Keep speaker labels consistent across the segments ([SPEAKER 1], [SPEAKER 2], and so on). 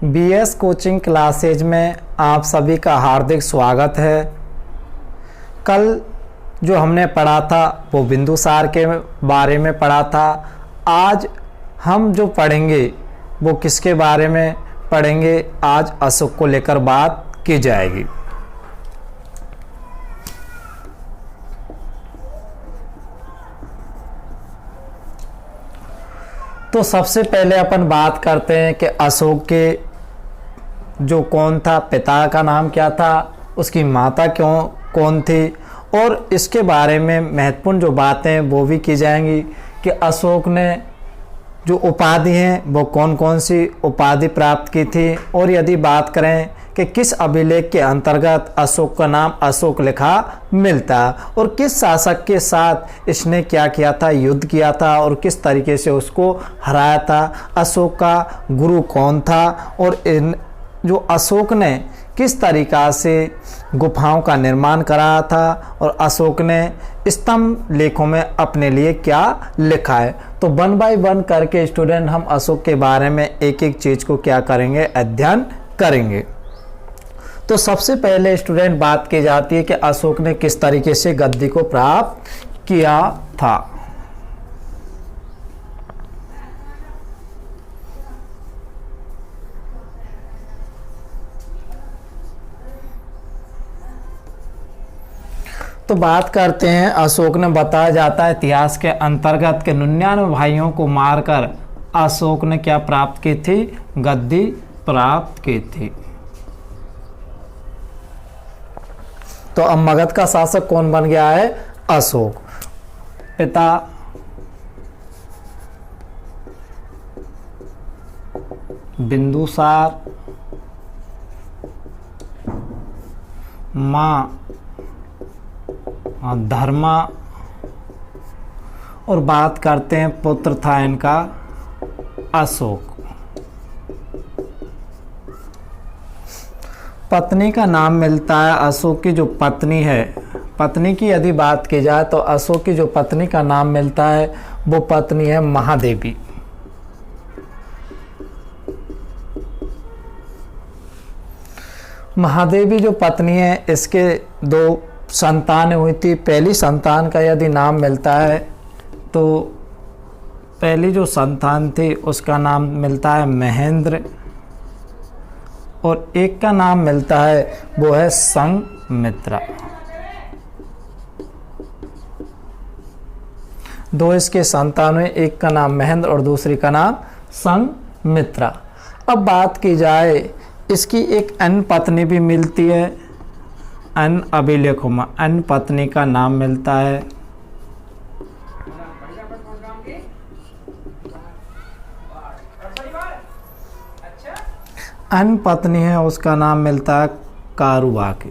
[SPEAKER 1] BS coaching classes में आप सभी का हार्दिक स्वागत है। कल जो हमने पढ़ा था वो बिंदुसार के बारे में पढ़ा था। आज हम जो पढ़ेंगे वो किसके बारे में पढ़ेंगे? आज अशोक को लेकर बात की जाएगी। तो सबसे पहले अपन बात करते हैं कि अशोक के जो कौन था, पिता का नाम क्या था, उसकी माता कौन थी, और इसके बारे में महत्वपूर्ण जो बातें वो भी की जाएंगी कि अशोक ने जो उपाधि हैं वो कौन कौन सी उपाधि प्राप्त की थी। और यदि बात करें कि किस अभिलेख के अंतर्गत अशोक का नाम अशोक लिखा मिलता और किस शासक के साथ इसने क्या किया था, युद्ध किया था और किस तरीके से उसको हराया था, अशोक का गुरु कौन था, और इन जो अशोक ने किस तरीक़ा से गुफाओं का निर्माण कराया था, और अशोक ने स्तंभ लेखों में अपने लिए क्या लिखा है। तो वन बाय वन करके स्टूडेंट हम अशोक के बारे में एक एक चीज़ को क्या करेंगे, अध्ययन करेंगे। तो सबसे पहले स्टूडेंट बात की जाती है कि अशोक ने किस तरीके से गद्दी को प्राप्त किया था। तो बात करते हैं, अशोक ने बताया जाता है इतिहास के अंतर्गत के 99 भाइयों को मारकर अशोक ने क्या प्राप्त की थी, गद्दी प्राप्त की थी। तो अब मगध का शासक कौन बन गया है, अशोक। पिता बिंदुसार, माँ धर्मा, और बात करते हैं पुत्र था इनका अशोक। पत्नी का नाम मिलता है, अशोक की जो पत्नी है, पत्नी की यदि बात की जाए तो अशोक की जो पत्नी का नाम मिलता है वो पत्नी है महादेवी। महादेवी जो पत्नी है, इसके दो संतानें हुई थी। पहली संतान का यदि नाम मिलता है तो पहली जो संतान थी उसका नाम मिलता है महेंद्र, और एक का नाम मिलता है वो है संघमित्रा। दो इसके संतान हुए, एक का नाम महेंद्र और दूसरी का नाम संघमित्रा। अब बात की जाए, इसकी एक अन्य पत्नी भी मिलती है। अन्य अभिलेखों में अन्य पत्नी का नाम मिलता है अन्य पत्नी है, उसका नाम मिलता है कारुबाकी।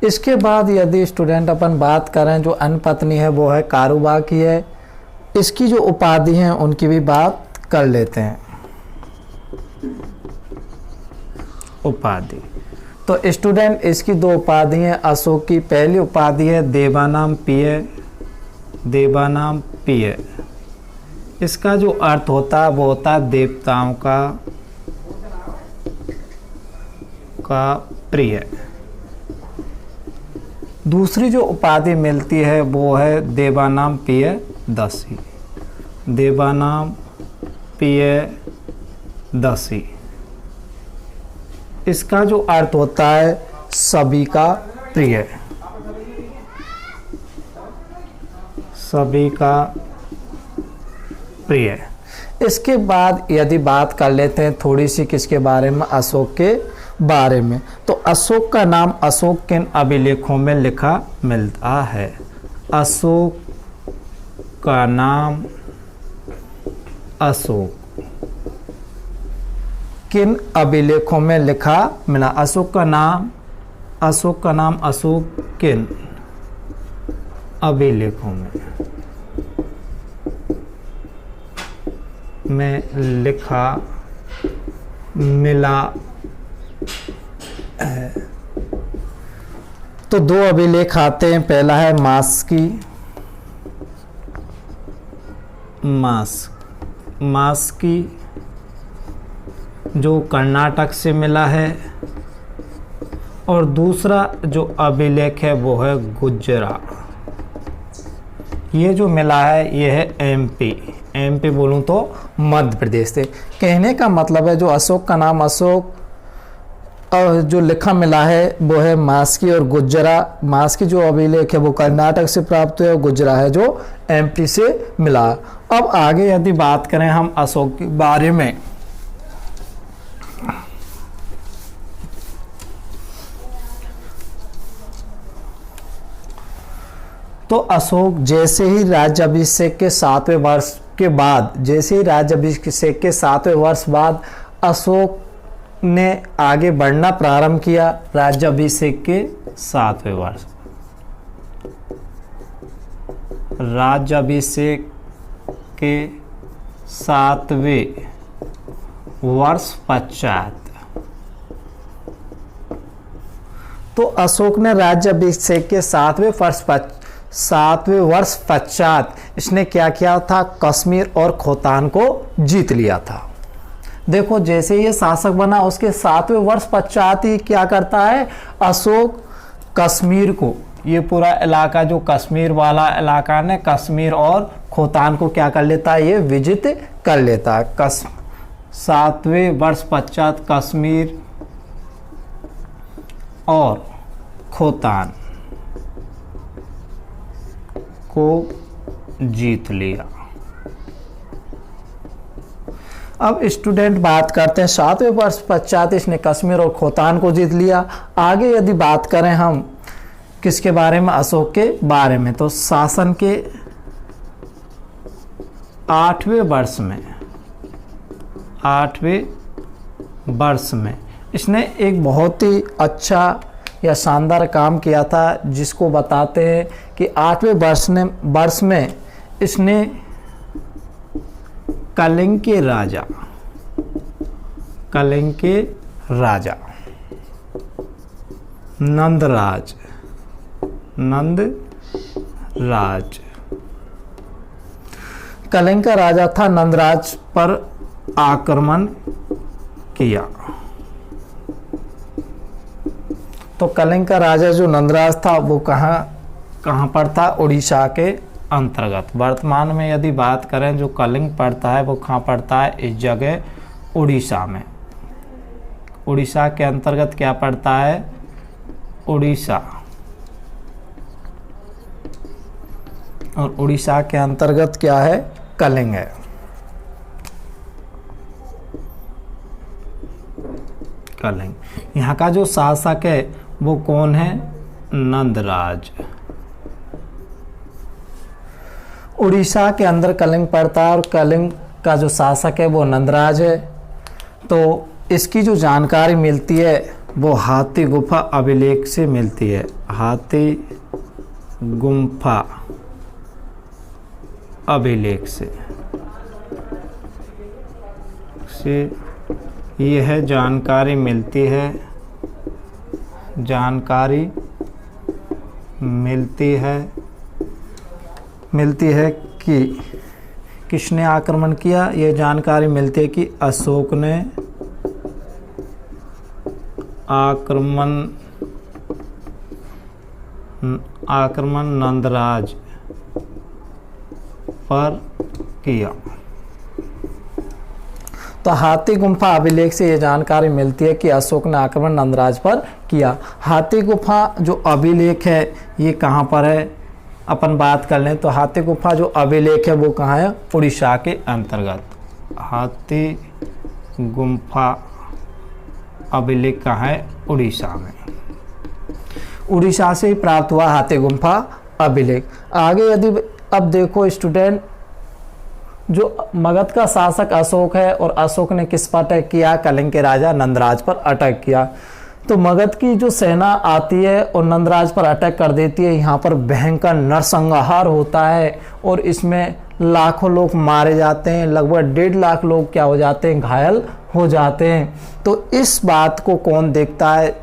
[SPEAKER 1] इसके बाद यदि स्टूडेंट अपन बात करें, जो अन्य पत्नी है वो है कारुबाकी है। इसकी जो उपाधि हैं उनकी भी बात कर लेते हैं। उपाधि तो स्टूडेंट इसकी दो उपाधि हैं अशोक की। पहली उपाधि है देवानाम पिय, देवानाम पिय। इसका जो अर्थ होता है वो होता है देवताओं का प्रिय। दूसरी जो उपाधि मिलती है वो है देवानाम पिय दसी, देवानाम पिय दसी। इसका जो अर्थ होता है सभी का प्रिय, सभी का प्रिय। इसके बाद यदि बात कर लेते हैं थोड़ी सी किसके बारे में, अशोक के बारे में। तो अशोक का नाम अशोक किन अभिलेखों में लिखा मिलता है? अशोक का नाम अशोक किन अभिलेखों में लिखा मिला? अशोक का नाम अशोक किन अभिलेखों में लिखा मिला है। तो दो अभिलेख आते हैं, पहला है मास्की मास्की जो कर्नाटक से मिला है, और दूसरा जो अभिलेख है वो है गुजरा। ये जो मिला है ये है एमपी बोलूँ तो मध्य प्रदेश से। कहने का मतलब है जो अशोक का नाम अशोक और जो लिखा मिला है वो है मास्की और गुजरा। मास्की जो अभिलेख है वो कर्नाटक से प्राप्त हुआ है, गुजरा है जो एमपी से मिला। अब आगे यदि बात करें हम अशोक के बारे में, तो अशोक जैसे ही राज्याभिषेक के 7वें वर्ष के बाद, अशोक ने आगे बढ़ना प्रारंभ किया। राज्याभिषेक के 7वें वर्ष पश्चात, तो अशोक ने राज्याभिषेक के 7वें वर्ष पश्चात इसने क्या किया था, कश्मीर और खोतान को जीत लिया था। देखो जैसे ये शासक बना उसके 7वें वर्ष पश्चात ही क्या करता है, अशोक कश्मीर को, ये पूरा इलाका जो कश्मीर वाला इलाका ने, कश्मीर और खोतान को क्या कर लेता है, ये विजित कर लेता है। 7वें वर्ष पश्चात कश्मीर और खोतान को जीत लिया। अब स्टूडेंट बात करते हैं 7वें वर्ष पश्चात इसने कश्मीर और खोतान को जीत लिया। आगे यदि बात करें हम किसके बारे में, अशोक के बारे में, तो शासन के 8वें वर्ष में इसने एक बहुत ही अच्छा या शानदार काम किया था, जिसको बताते हैं कि 8वें वर्ष में इसने कलिंग के राजा नंदराज कलिंग का राजा था, नंदराज पर आक्रमण किया। तो कलिंग का राजा जो नंदराज था वो कहाँ पर था, उड़ीसा के अंतर्गत। वर्तमान में यदि बात करें जो कलिंग पड़ता है वो कहाँ पड़ता है, इस जगह उड़ीसा में। उड़ीसा के अंतर्गत क्या पड़ता है, उड़ीसा, और उड़ीसा के अंतर्गत क्या है, कलिंग है। कलिंग, यहाँ का जो शासक है वो कौन है, नंदराज। उड़ीसा के अंदर कलिंग पड़ता है और कलिंग का जो शासक है वो नंदराज है। तो इसकी जो जानकारी मिलती है वो हाथी गुफा अभिलेख से मिलती है। हाथी गुफा अभिलेख से यह जानकारी मिलती है कि किसने आक्रमण किया। यह जानकारी मिलती है कि अशोक ने आक्रमण नंदराज पर किया। तो हाथी गुफा अभिलेख से यह जानकारी मिलती है कि अशोक ने आक्रमण नंदराज पर किया। हाथी गुफा जो अभिलेख है ये कहाँ पर है, अपन बात कर लें तो हाथी गुफा जो अभिलेख है वो कहाँ है, उड़ीसा के अंतर्गत। हाथी गुफा अभिलेख कहाँ है, उड़ीसा में। उड़ीसा से ही प्राप्त हुआ हाथी गुफा अभिलेख। आगे यदि अब देखो स्टूडेंट, जो मगध का शासक अशोक है और अशोक ने किस पर अटैक किया, कलिंग के राजा नंदराज पर अटैक किया। तो मगध की जो सेना आती है और नंदराज पर अटैक कर देती है। यहाँ पर भयंकर नरसंहार होता है और इसमें लाखों लोग मारे जाते हैं, लगभग 1.5 लाख लोग क्या हो जाते हैं, घायल हो जाते हैं। तो इस बात को कौन देखता है,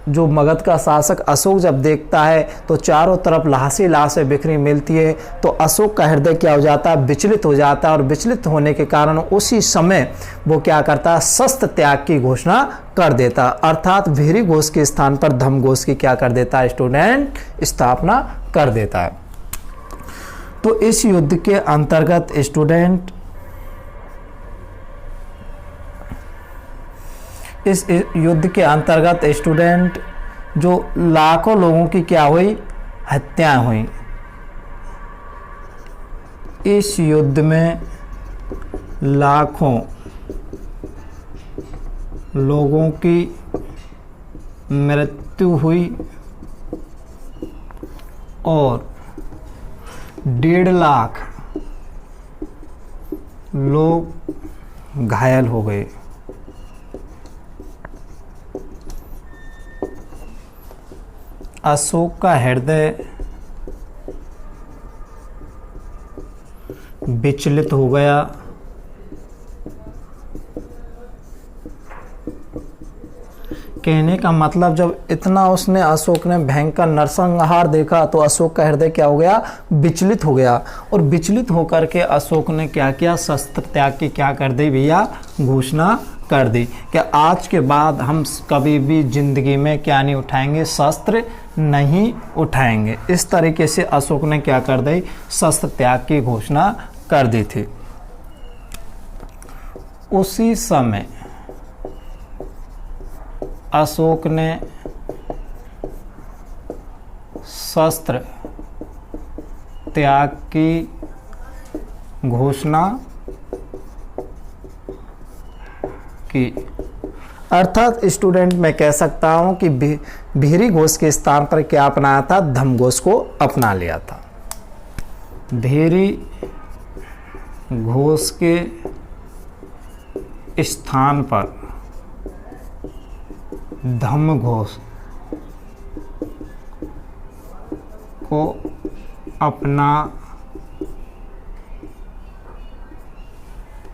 [SPEAKER 1] जो मगध का शासक अशोक जब देखता है तो चारों तरफ लाशें लाशें बिखरी मिलती है, तो अशोक का हृदय क्या हो जाता है, विचलित हो जाता है, और विचलित होने के कारण उसी समय वो क्या करता है, शस्त्र त्याग की घोषणा कर देता, अर्थात भीरी घोष के स्थान पर धम्म घोष की क्या कर देता है स्टूडेंट, स्थापना कर देता है। तो इस युद्ध के अंतर्गत स्टूडेंट, इस युद्ध के अंतर्गत स्टूडेंट जो लाखों लोगों की क्या हुई, हत्याएं हुई। इस युद्ध में लाखों लोगों की मृत्यु हुई और 1.5 लाख लोग घायल हो गए। अशोक का हृदय विचलित हो गया। कहने का मतलब जब इतना उसने अशोक ने भयंकर नरसंहार देखा तो अशोक का हृदय क्या हो गया, विचलित हो गया। और विचलित होकर के अशोक ने क्या किया, शस्त्र त्याग की क्या कर दी भैया, घोषणा कर दी कि आज के बाद हम कभी भी जिंदगी में क्या नहीं उठाएंगे, शस्त्र नहीं उठाएंगे। इस तरीके से अशोक ने क्या कर दी, शस्त्र त्याग की घोषणा कर दी थी। उसी समय अशोक ने शस्त्र त्याग की घोषणा की, अर्थात स्टूडेंट मैं कह सकता हूं कि भीरी घोष के स्थान पर क्या अपनाया था, धम्म घोष को अपना लिया था। भीरी घोष के स्थान पर धम्म घोष को अपना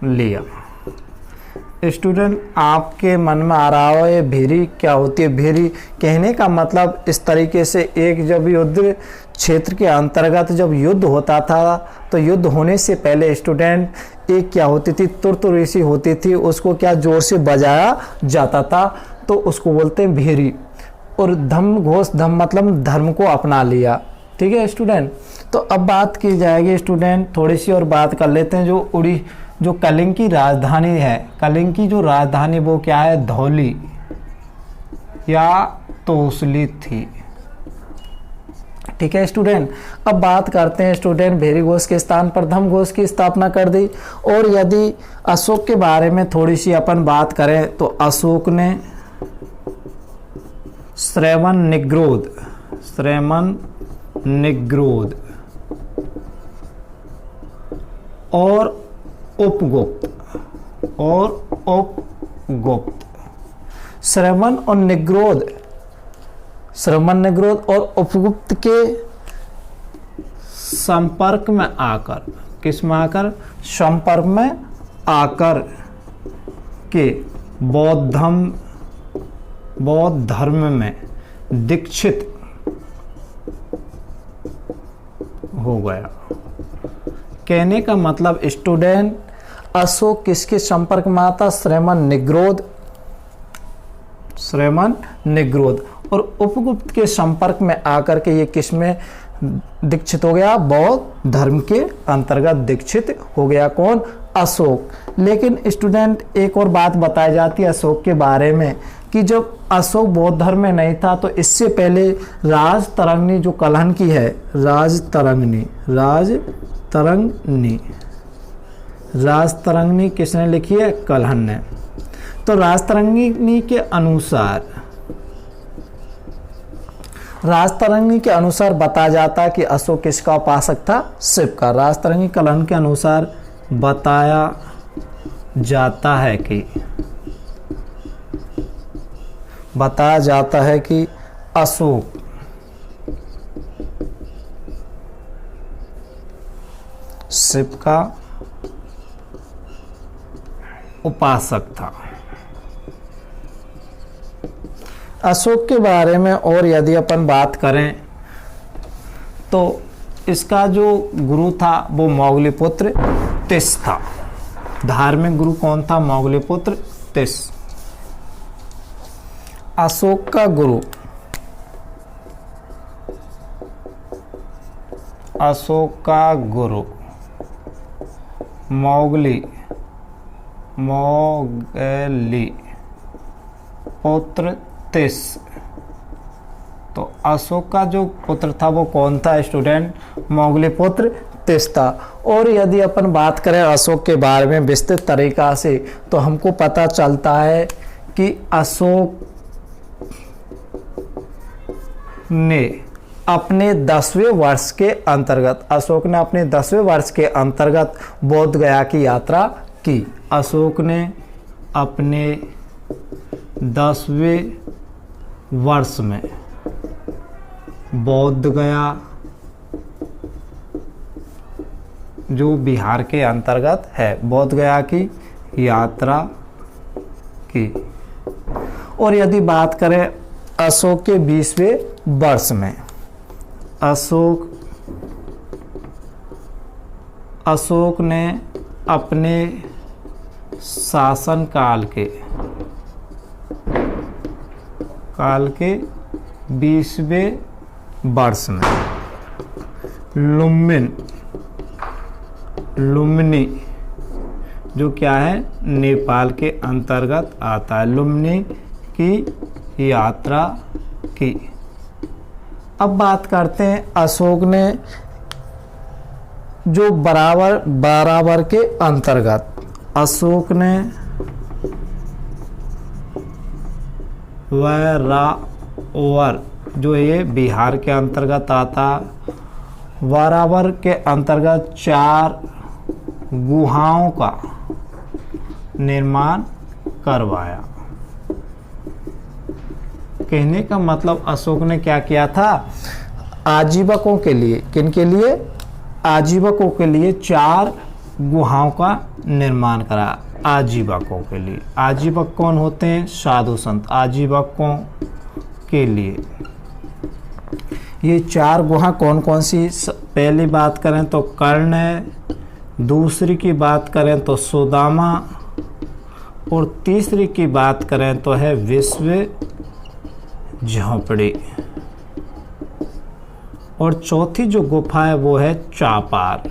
[SPEAKER 1] लिया। स्टूडेंट आपके मन में आ रहा हो ये भीरी क्या होती है। भीरी कहने का मतलब इस तरीके से, एक जब युद्ध क्षेत्र के अंतर्गत जब युद्ध होता था तो युद्ध होने से पहले स्टूडेंट एक क्या होती थी, तुरतुरीसी होती थी, उसको क्या जोर से बजाया जाता था, तो उसको बोलते हैं भीरी। और धम्म घोष, धम्म मतलब धर्म को अपना लिया। ठीक है स्टूडेंट, तो अब बात की जाएगी स्टूडेंट, थोड़ी सी और बात कर लेते हैं। जो कलिंग की राजधानी है, कलिंग की जो राजधानी वो क्या है, धौली या तोसली थी। ठीक है स्टूडेंट, अब बात करते हैं स्टूडेंट, भीरी घोष के स्थान पर धम्म घोष की स्थापना कर दी। और यदि अशोक के बारे में थोड़ी सी अपन बात करें तो अशोक ने श्रवण निग्रोध और उपगुप्त श्रवण निग्रोध और उपगुप्त के संपर्क में आकर, किस में आकर, संपर्क में आकर के बौद्ध धर्म में दीक्षित हो गया। कहने का मतलब स्टूडेंट, अशोक किसके संपर्क में आता, श्रवण निग्रोध और उपगुप्त के संपर्क में आकर के ये किस में दीक्षित हो गया, बौद्ध धर्म के अंतर्गत दीक्षित हो गया। कौन, अशोक। लेकिन स्टूडेंट एक और बात बताई जाती है अशोक के बारे में कि जब अशोक बौद्ध धर्म में नहीं था तो इससे पहले राजतरंगिणी जो कलहन की है, राजतरंगिणी किसने लिखी है, कलहन ने। तो राजतरंगिणी के अनुसार बताया जाता है कि अशोक किसका उपासक था, शिव का। राजतरंगिणी कलहन के अनुसार बताया जाता है कि अशोक शिव का उपासक था। अशोक के बारे में और यदि अपन बात करें तो इसका जो गुरु था वो मौगलीपुत्र तिस था। धार्मिक गुरु कौन था? मौगलीपुत्र तिस। अशोक का गुरु, अशोक का गुरु मौगली पुत्र तिस। तो अशोक का जो पुत्र था वो कौन था स्टूडेंट? मौगलीपुत्र तिस था। और यदि अपन बात करें अशोक के बारे में विस्तृत तरीका से तो हमको पता चलता है कि अशोक ने अपने 10वें वर्ष के अंतर्गत, अशोक ने अपने 10वें वर्ष के अंतर्गत बोध गया की यात्रा की। अशोक ने अपने 10वें वर्ष में बोध गया, जो बिहार के अंतर्गत है, बोध गया की यात्रा की। और यदि बात करें अशोक के 20वें वर्ष में, अशोक ने अपने शासन काल के 20वें वर्ष में लुम्बिनी जो क्या है नेपाल के अंतर्गत आता है, लुम्बिनी की यात्रा की। अब बात करते हैं अशोक ने जो बराबर के अंतर्गत, अशोक ने वेरावल जो ये बिहार के अंतर्गत आता, बराबर के अंतर्गत 4 गुहाओं का निर्माण करवाया। कहने का मतलब अशोक ने क्या किया था? आजीवकों के लिए, किनके लिए? आजीवकों के लिए 4 गुहाओं का निर्माण करा। आजीवकों के लिए, आजीवक कौन होते हैं? साधु संत। आजीवकों के लिए ये 4 गुहा कौन कौन सी? पहली बात करें तो कर्ण है, दूसरी की बात करें तो सुदामा, और तीसरी की बात करें तो है विश्व झोपड़ी, और चौथी जो गुफा है वो है चापार।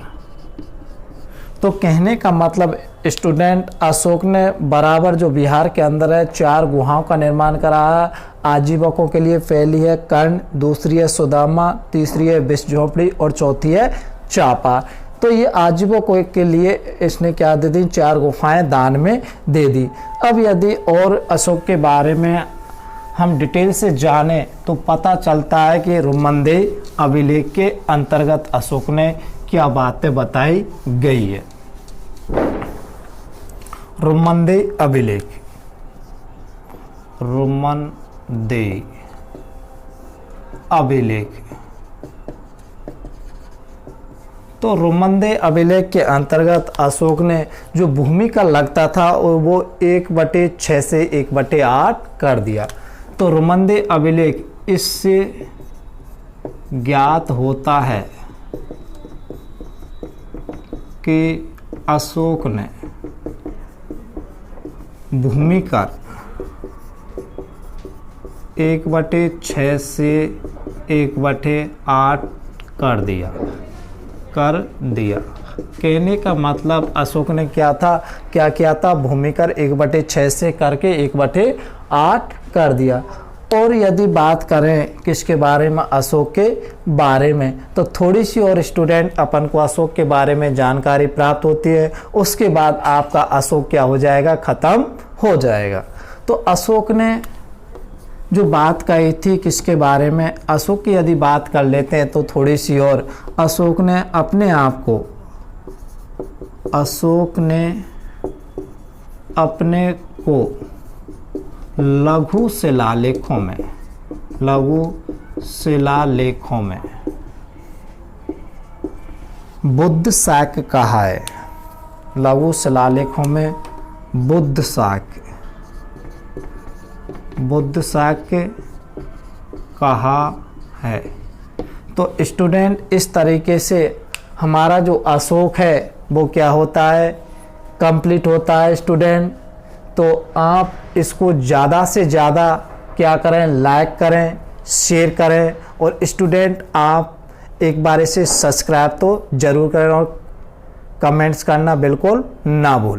[SPEAKER 1] तो कहने का मतलब स्टूडेंट अशोक ने बराबर जो बिहार के अंदर है 4 गुहाओं का निर्माण कराया। आजीवकों के लिए पहली है कर्ण, दूसरी है सुदामा, तीसरी है विश्व झोपड़ी और चौथी है चापार। तो ये आजीवकों के लिए इसने क्या दे दी? 4 गुफाएं दान में दे दी। अब यदि और अशोक के बारे में हम डिटेल से जाने तो पता चलता है कि रुमंदेई अभिलेख के अंतर्गत अशोक ने क्या बातें बताई गई है। रुमंदेई अभिलेख, रुमंदेई अभिलेख। तो रुमंदेई अभिलेख के अंतर्गत अशोक ने जो भूमि का लगता था वो 1/6 से 1/8 कर दिया। तो रुमंदेई अभिलेख इससे ज्ञात होता है कि अशोक ने भूमि का 1/6 से 1/8 कर दिया। कहने का मतलब अशोक ने क्या किया था? भूमि कर 1/6 से करके 1/8 कर दिया। और यदि बात करें किसके बारे में? अशोक के बारे में, तो थोड़ी सी और स्टूडेंट अपन को अशोक के बारे में जानकारी प्राप्त होती है, उसके बाद आपका अशोक क्या हो जाएगा? खत्म हो जाएगा। तो अशोक ने जो बात कही थी किसके बारे में? अशोक की यदि बात कर लेते हैं तो थोड़ी सी और, अशोक ने अपने आप को, अशोक ने अपने को लघु शिलालेखों में बुद्ध शाक्य कहा है। लघु शिलालेखों में बुद्ध शाक्य बुद्ध शाक्य कहा है। तो स्टूडेंट इस तरीके से हमारा जो अशोक है वो क्या होता है, कंप्लीट होता है स्टूडेंट। तो आप इसको ज़्यादा से ज़्यादा क्या करें, लाइक करें, शेयर करें, और स्टूडेंट आप एक बार इसे सब्सक्राइब तो ज़रूर करें और कमेंट्स करना बिल्कुल ना भूलें।